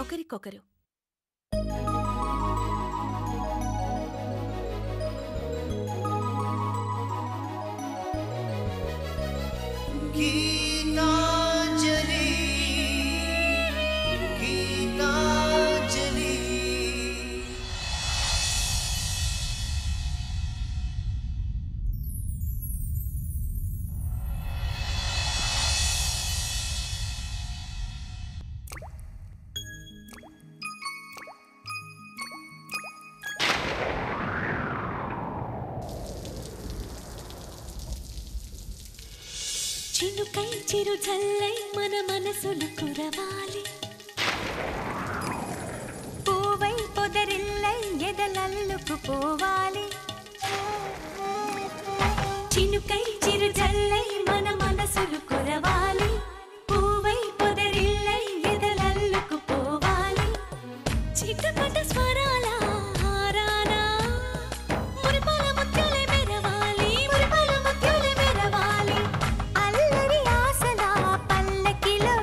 ఒకరికొకరు. చినుకై చిరు జల్లై మన మనసులు కురవాలి, పూవై పొదరిల్లై ఎదలల్లుకు పోవాలి. చినుకై చిరు జల్లై మన మనసులు కురవాలి, పూవై పొదరిల్లై ఎదలల్లుకు పోవాలి. చిటపట స్వరాల హారానా మురిపాల ముత్యాలే మెరవాలి, మురిపాల ముత్యాలే మెరవాలి. అల్లరి ఆశల పల్లకిలో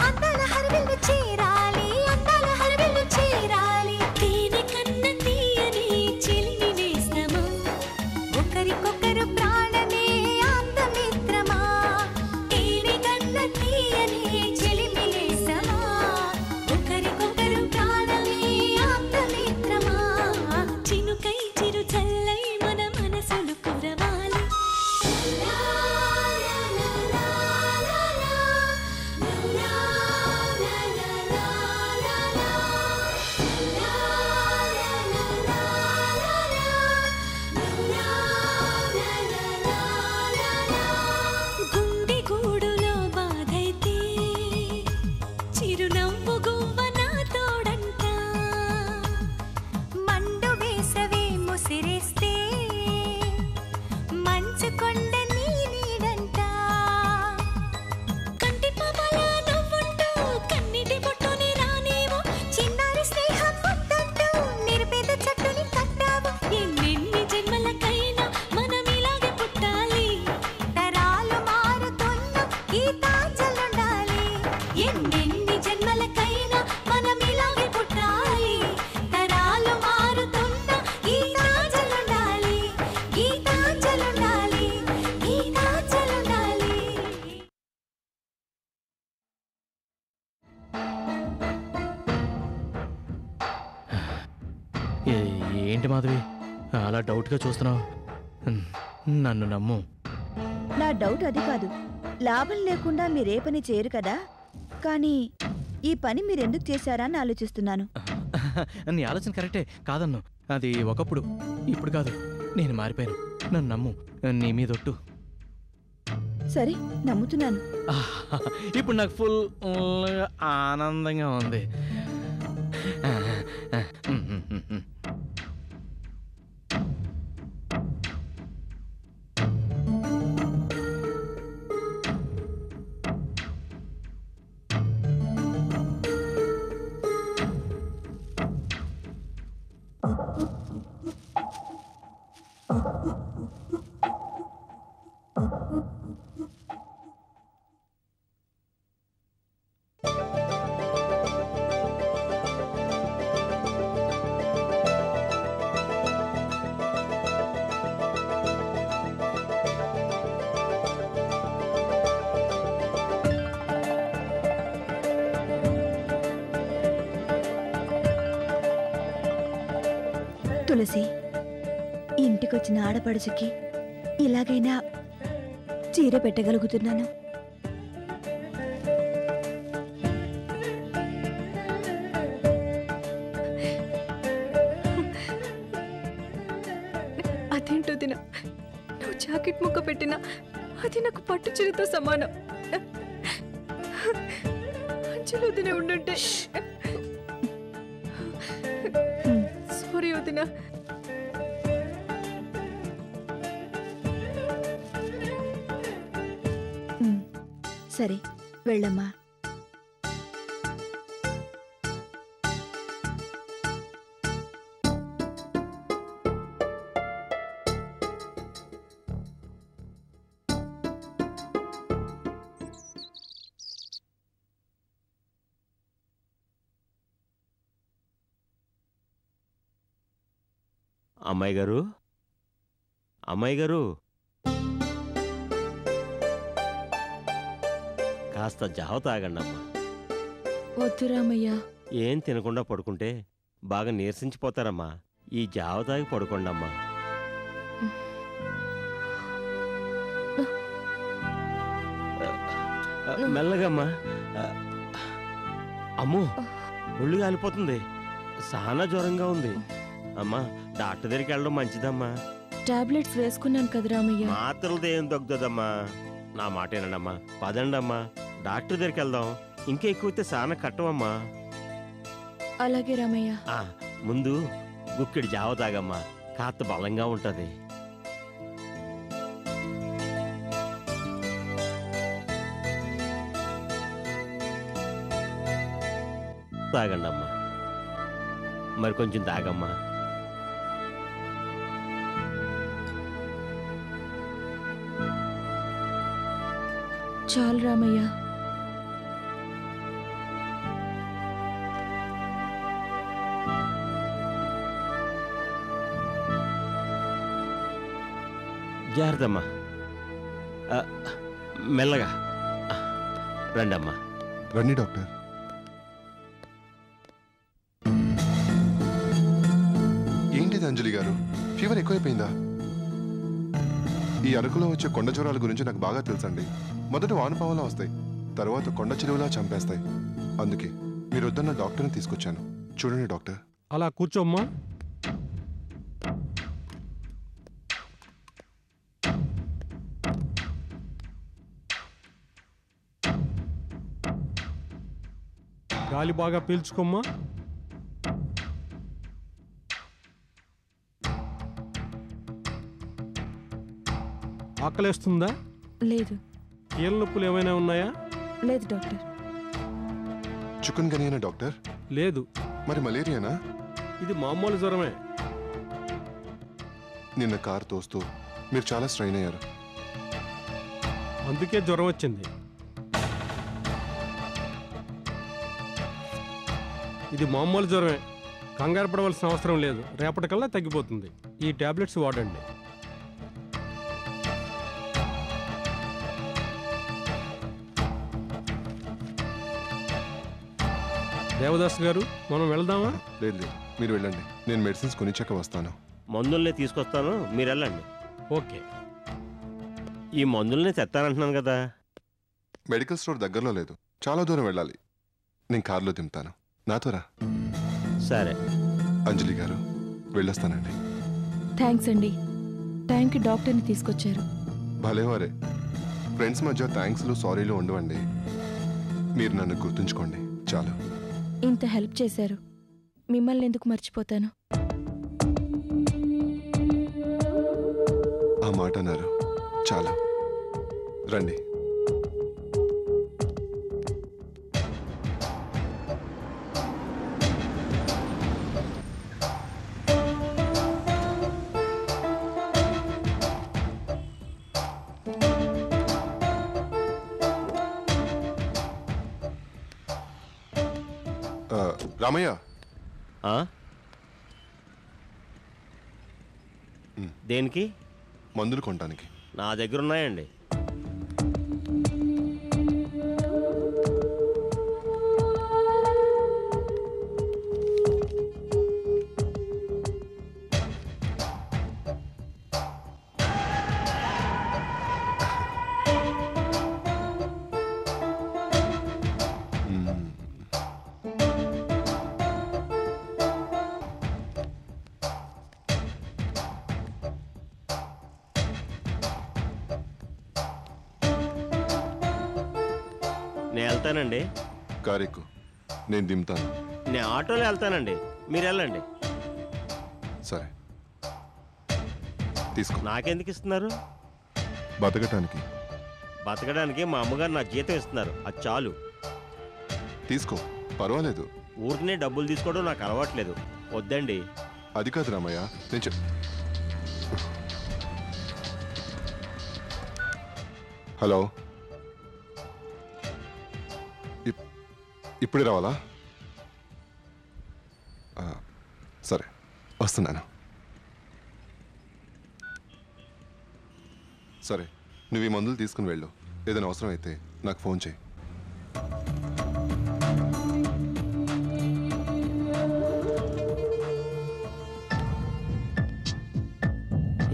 అందాల హరివిల్లు చేరాలి, అందాల హరివిల్లు చేరాలి. తేనె కన్న తీయని చిలిమి నేస్తమా, ఒకరికొకరు ప్రాణమే ఆప్తమిత్రమా. తేనె కన్న తీయని చిలిమి నేస్తమా, ఒకరికొకరు ప్రాణమే ఆప్తమిత్రమా. చినుకై చిరు చల్లై మన మనసులు కురవాలి. గుండె గూడులో బాధైతే చిరునవ్వు గువ్వ నా తోడంట, మండు వేసవి ముసిరేస్తే మంచు కొండ నీ నీడంట. కంటి పాపలా నవ్వుంటూ కన్నిటి బొట్టుని రానేమో, చిన్నారి స్నేహం ముద్దంటూ నిరుపేద చెట్టుని కట్టావు. ఎన్నెన్ని జన్మలకైనా మనం ఇలాగే పుట్టాలి, తరాలు మారుతున్న గీతాంజలుండాలి. ఎన్నెన్ని జన్మలకైనా మనం ఇలాగే పుట్టాలి, తరాలు మారుతున్న గీతాంజలుండాలి, గీతాంజలుండాలి, గీతాంజలుండాలి. ఏంటి మాధవి అలా డౌట్గా చూస్తున్నావు? నన్ను నమ్ము. నా డౌట్ అది కాదు. లాభం లేకుండా మీరే పని చేయరు కదా, కానీ ఈ పని మీరెందుకు చేశారా అని ఆలోచిస్తున్నాను. నీ ఆలోచన కరెక్టే, కాదన్ను. అది ఒకప్పుడు, ఇప్పుడు కాదు. నేను మారిపోయాను, నన్ను నమ్ము. నీ మీదొట్టు. సరే, నమ్ముతున్నాను. ఇప్పుడు నాకు ఫుల్ ఆనందంగా ఉంది. తులసి, ఇంటికొచ్చిన ఆడపడుచుకి ఇలాగైనా చీర పెట్టగలుగుతున్నాను. అదేంటో దిన, నువ్వు జాకెట్ ముక్క పెట్టినా అది నాకు పట్టు చీరతో సమానం. అంచెలు వదిన ఉండుంటే. సారీ వదిన. సరే, వెళ్ళమ్మా. అమ్మాయి గారు, అమ్మాయి గారు, కాస్త జావ తాగండి అమ్మా. వద్దు రామయ్య. ఏం తినకుండా పడుకుంటే బాగా నీరసించిపోతారమ్మా. ఈ జావ తాగి పడుకోండి అమ్మా. మెల్లగమ్మా. అమ్మో, ఒళ్ళు కాలిపోతుంది. చాలా జ్వరంగా ఉంది అమ్మా. డాక్టర్ దగ్గరికి వెళ్ళడం మంచిదమ్మా. టాబ్లెట్స్ వేసుకున్నాను కదా రామయ్య. మాత్రలతో ఏం తగ్గుతుందమ్మా. నా మాట ఏనండమ్మా, పదండమ్మా, డాక్టర్ దగ్గరికి వెళ్దాం. ఇంకా ఎక్కువైతే చాలా కట్టవమ్మా. అలాగే రామయ్య. ముందు గుక్కెడి జావ తాగమ్మా, కాస్త బలంగా ఉంటది. తాగండమ్మా, మరి కొంచెం తాగమ్మా. చాలు రామయ్య. జాగ్రత్తమ్మా, మెల్లగా రండమ్మా. రండి డాక్టర్. ఏంటిది అంజలి గారు, ఫీవర్ ఎక్కువైపోయిందా? ఈ అరకులో వచ్చే కొండ జ్వరాల గురించి నాకు బాగా తెలుసండి. మొదట వానపావలా వస్తాయి, తర్వాత కొండ చెరువులా చంపేస్తాయి. అందుకే మీరు వద్దన్న డాక్టర్ని తీసుకొచ్చాను. చూడండి డాక్టర్. అలా కూర్చోమ్మా. గాలి బాగా పీల్చుకోమ్మా. ఆకలేస్తుందా? లేదు. కీళ్ళ నొప్పులు ఏమైనా ఉన్నాయా? లేదు డాక్టర్. Chicken గనియేనా doctor? లేదు. మరి మలేరియానా? ఇది మామూలు జ్వరమే. నిన్న కారు తోస్తూ మీరు చాలా స్ట్రైన్ అయ్యారు. అందుకే జ్వరం వచ్చింది. ఇది మామూలు జ్వరమే, కంగారు పడవలసిన అవసరం లేదు. రేపటికల్లా తగ్గిపోతుంది. ఈ టాబ్లెట్స్ వాడండి. దేవదాస్ గారు, మనం వెళ్దామా? లేదు లేదు, మీరు వెళ్ళండి. నేను మెడిసిన్స్ కొనిచ్చాక వస్తాను. మందుల్ని తీసుకొస్తాను, మీరు వెళ్ళండి. ఓకే. ఈ మందుల్ని తెస్తానంటున్నాను కదా. మెడికల్ స్టోర్ దగ్గరలో లేదు, చాలా దూరం వెళ్ళాలి. నేను కారులో దింపుతాను, నాతో రా. సరే అంజలి గారు, వెళ్ళొస్తానండి. థ్యాంక్స్ అండి. టైంకి డాక్టర్ని తీసుకొచ్చారు. భలేవారే. ఫ్రెండ్స్ మధ్య థ్యాంక్స్లు సారీలు ఉండవండి. మీరు నన్ను గుర్తుంచుకోండి చాలు. ఇంత హెల్ప్ చేశారు, మిమ్మల్ని ఎందుకు మర్చిపోతాను? ఆ మాట అన్నారు చాలు. రండి. రామయ్య, దేనికి? మందులు కొనడానికి. నా దగ్గర ఉన్నాయండి. నేను వెళ్తానండి. కారెక్కు, నేను దింపుతాను. నేను ఆటోలో వెళ్తానండి, మీరు వెళ్ళండి. సరే తీసుకో. నాకెందుకు ఇస్తున్నారు? బతకటానికి. బతకడానికి మా అమ్మగారు నా జీతం ఇస్తున్నారు, అది చాలు. తీసుకో, పర్వాలేదు. ఊరికనే డబ్బులు తీసుకోవడం నాకు అలవాట్లేదు. వద్దండి. అది కాదు రామయ్య, నేను హలో, ఇప్పుడే రావాలా? సరే వస్తున్నాను. సరే, నువ్వు ఈ మందులు తీసుకుని వెళ్ళు. ఏదైనా అవసరం అయితే నాకు ఫోన్ చేయి.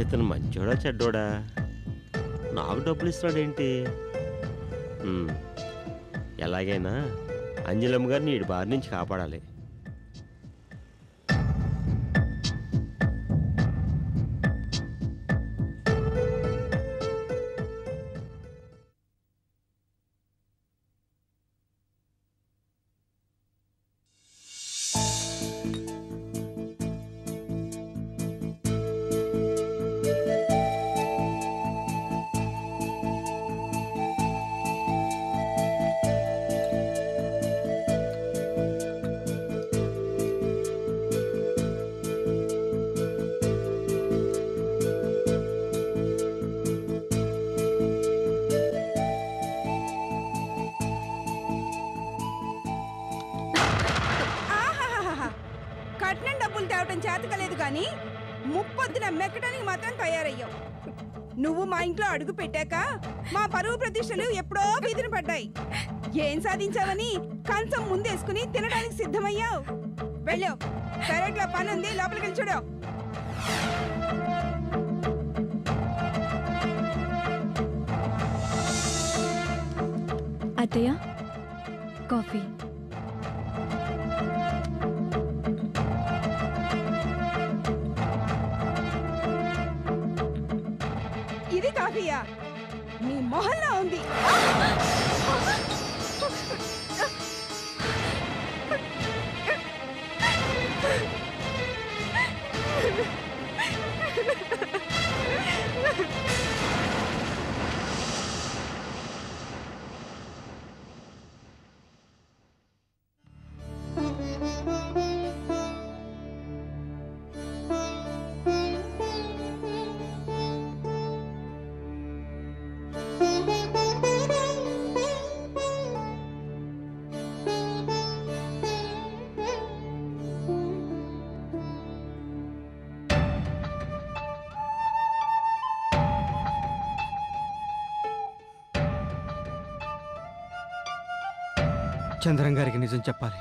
ఇతను మంచోడా చెడ్డోడా? నాకు డబ్బులు ఇస్తున్నాడేంటి? ఎలాగైనా అంజలమ్మ గారిని ఈడి బారి నుంచి కాపాడాలి. కట్నం డబ్బులు తేవటం చేతకలేదు కానీ ముప్పొద్దున మెక్కడానికి మాత్రం తయారయ్యావు. నువ్వు మా ఇంట్లో అడుగు పెట్టాక మా పరువు ప్రతిష్టలు ఎప్పుడో వీధిని పడ్డాయి. ఏం సాధించావని కంచం ముందేసుకుని తినడానికి సిద్ధమయ్యావు. వెళ్ళావు, పెరట్లో పని ఉంది, లోపలికి వెళ్ళి చూడు. అత్తయ్య, కాఫీ. ఇది కాఫీయా? నీ మొహల్లా ఉంది. చంద్రం గారికి నిజం చెప్పాలి.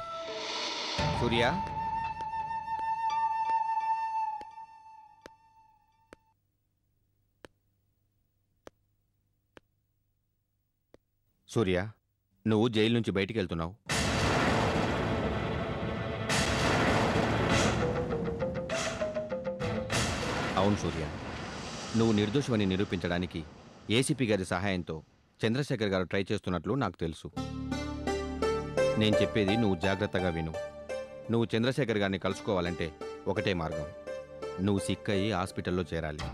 సూర్య, సూర్య, నువ్వు జైలు నుంచి బయటికి వెళ్తున్నావు. అవును సూర్య, నువ్వు నిర్దోషమని నిరూపించడానికి ఏసీపీ గారి సహాయంతో చంద్రశేఖర్ గారు ట్రై చేస్తున్నట్లు నాకు తెలుసు. నేను చెప్పేది నువ్వు జాగ్రత్తగా విను. నువ్వు చంద్రశేఖర్ గారిని కలుసుకోవాలంటే ఒకటే మార్గం. నువ్వు సిక్ అయ్యి హాస్పిటల్లో చేరాలి.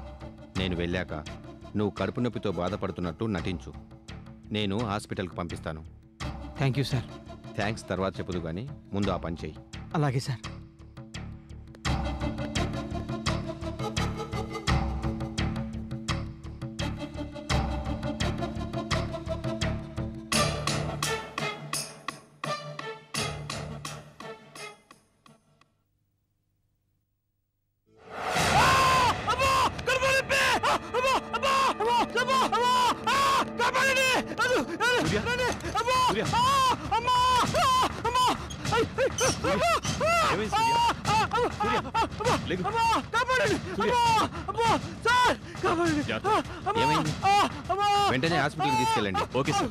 నేను వెళ్ళాక నువ్వు కడుపు నొప్పితో బాధపడుతున్నట్టు నటించు. నేను హాస్పిటల్కి పంపిస్తాను. Thank you sir. థ్యాంక్స్ తర్వాత చెప్పుదు కానీ ముందు ఆ పని చెయ్యి. అలాగే సార్. వెంటనే హాస్పిటల్కి తీసుకెళ్ళండి. Okay sir.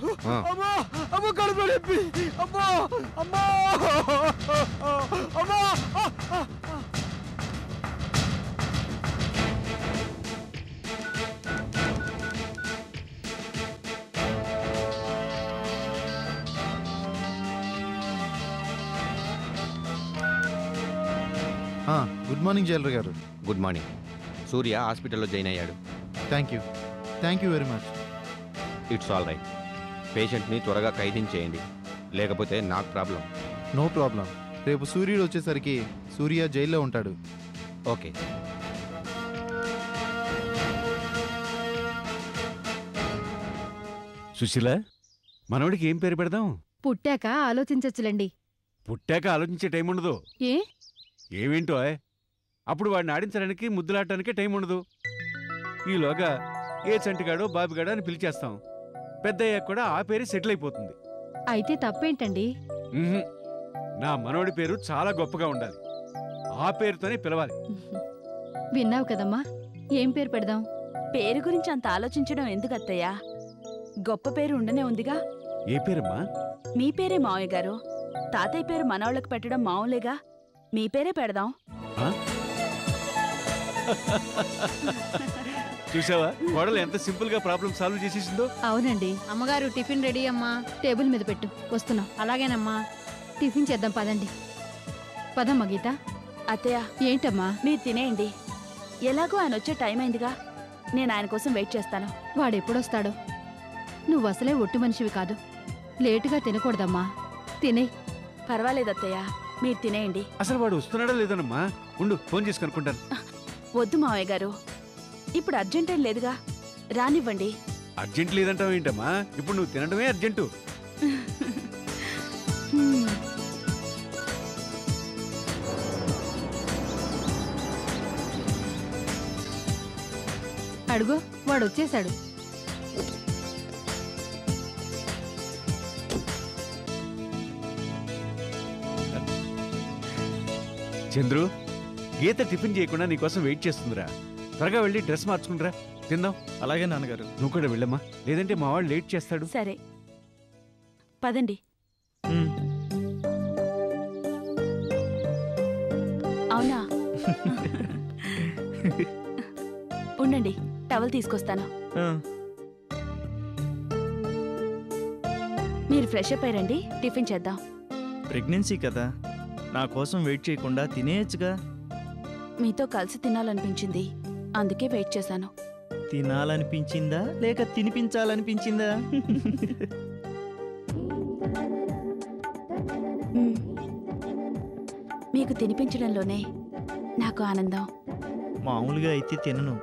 Good morning jailer గారు. Good morning. సూర్య హాస్పిటల్లో జాయిన్ అయ్యాడు. Thank you very much. It's all right. పేషెంట్ని త్వరగా ఖైదీంచేయండి, లేకపోతే నాకు ప్రాబ్లం. No problem. రేపు సూర్యుడు వచ్చేసరికి సూర్య జైల్లో ఉంటాడు. ఓకే. సుశీల, మనవడికి ఏం పేరు పెడదాం? పుట్టాక ఆలోచించచ్చులండి. పుట్టాక ఆలోచించే టైం ఉండదు. ఏ? ఏమేంటో అప్పుడు వాడిని ఆడించడానికి ముద్దులాడటానికే టైం ఉండదు. ఈలోగా ఏ చంటిగాడో బాబిగాడో అని పిలిచేస్తాం. పెద్ద అయ్యాక కూడా ఆ పేరే సెటిల్ అయిపోతుంది. అయితే తప్పేంటండి? ఉహుం. నా మనవడి పేరు చాలా గొప్పగా ఉండాలి. ఆ పేరుతోనే పిలవాలి. విన్నావు కదమ్మా, ఏం పేరు పెడదాం? పేరు గురించి అంత ఆలోచించడం ఎందుకు అత్తయ్యా? గొప్ప పేరు ఉండనే ఉందిగా. ఏ పేరమ్మా? మీ పేరే మావయ్య గారు. తాతయ్య పేరు మనవాళ్ళకి పెట్టడం మామూలేగా. మీ పేరే పెడదాం. చూసావా కోడలు ఎంత సింపుల్ గా ప్రాబ్లం సాల్వ్ చేసేసిందో? అవునండి. అమ్మగారు టిఫిన్ రెడీ అమ్మా. టేబుల్ మీద పెట్టు, వస్తున్నాం. అలాగేనమ్మా. టిఫిన్ చేద్దాం పదండి. పదమ్మా గీత. అత్తయ్య ఏంటమ్మా? మీరు తినేయండి. ఎలాగో ఆయన వచ్చే టైం అయిందిగా. నేను ఆయన కోసం వెయిట్ చేస్తాను. వాడెప్పుడొస్తాడో? నువ్వు అసలే ఒట్టి మనిషివి కాదు. లేటుగా తినకూడదమ్మా. తినే. పర్వాలేదు అత్తయ్య, మీరు తినేయండి. అసలు వాడు వస్తున్నాడా లేదనమ్మా? ఉండు, ఫోన్ చేసి కనుక్కుంటాను. వద్దు మావయ్య గారు, ఇప్పుడు అర్జెంట్ ఏం లేదుగా. రానివ్వండి. అర్జెంట్ లేదంటావు ఏంటమ్మా? ఇప్పుడు నువ్వు తినడమే అర్జెంటు. అడుగు, వాడు వచ్చేశాడు. చంద్రు, గీత టిఫిన్ చేయకుండా నీకోసం వెయిట్ చేస్తుందిరా. త్వరగా వెళ్ళి డ్రెస్ మార్చుకుంటారా, తిందాం. అలాగే నాన్నగారు. నువ్వు కూడా వెళ్ళమ్మా, లేదంటే మా వాడు లేట్ చేస్తాడు. సరే పదండి. అవునా? ఉండండి, టవల్ తీసుకొస్తాను. మీరు ఫ్రెష్ అప్ అయ్యండి, టిఫిన్ చేద్దాం. ప్రెగ్నెన్సీ కదా, నా కోసం వెయిట్ చేయకుండా తినేయచ్చుగా. మీతో కలిసి తినాలనిపించింది, అందుకే వెయిట్ చేశాను. తినాలనిపించిందా లేక తినిపించాలనిపించిందా? మీకు తినిపించడంలోనే నాకు ఆనందం. మామూలుగా అయితే తినను,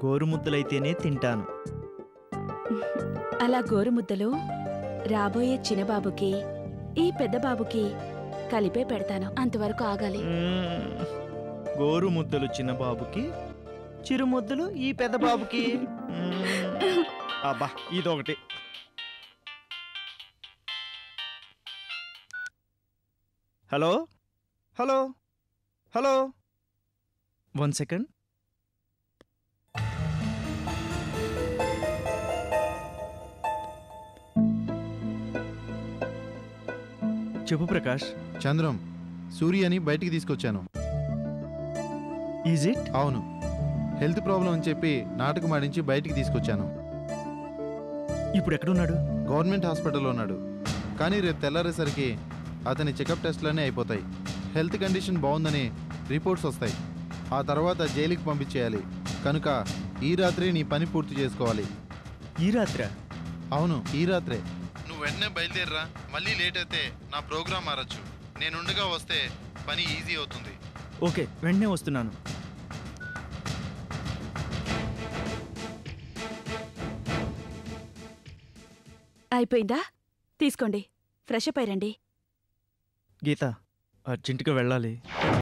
గోరుముద్దలైతేనే తింటాను. అలా గోరుముద్దలు రాబోయే చిన్నబాబుకి ఈ పెద్ద బాబుకి కలిపే పెడతాను. అంతవరకు ఆగాలి. గోరుముద్దలు చిన్నబాబుకి, చిరుముద్దలు ఈ పెద్ద బాబుకి. అబ్బా, ఇదొకటి. Hello hello hello, 1 second. చెప్పు ప్రకాష్. చంద్రం, సూర్యని బయటికి తీసుకొచ్చాను. Is it? అవును, హెల్త్ ప్రాబ్లం అని చెప్పి నాటకం ఆడించి బయటికి తీసుకొచ్చాను. ఇప్పుడు ఎక్కడున్నాడు? గవర్నమెంట్ హాస్పిటల్లో ఉన్నాడు. కానీ రేపు తెల్లారేసరికి అతని చెకప్ టెస్ట్లన్నీ అయిపోతాయి. హెల్త్ కండిషన్ బాగుందని రిపోర్ట్స్ వస్తాయి. ఆ తర్వాత జైలుకి పంపించేయాలి. కనుక ఈ రాత్రి నీ పని పూర్తి చేసుకోవాలి. ఈ రాత్రా? అవును, ఈ రాత్రే. నువ్వు వెంటనే బయలుదేరరా. మళ్ళీ లేట్ అయితే నా ప్రోగ్రామ్ మారచ్చు. నేనుండగా వస్తే పని ఈజీ అవుతుంది. ఓకే, వెంటనే వస్తున్నాను. అయిపోయిందా? తీసుకోండి, ఫ్రెష్ అప్ అయ్యండి. గీత, అర్జెంటుగా వెళ్ళాలి.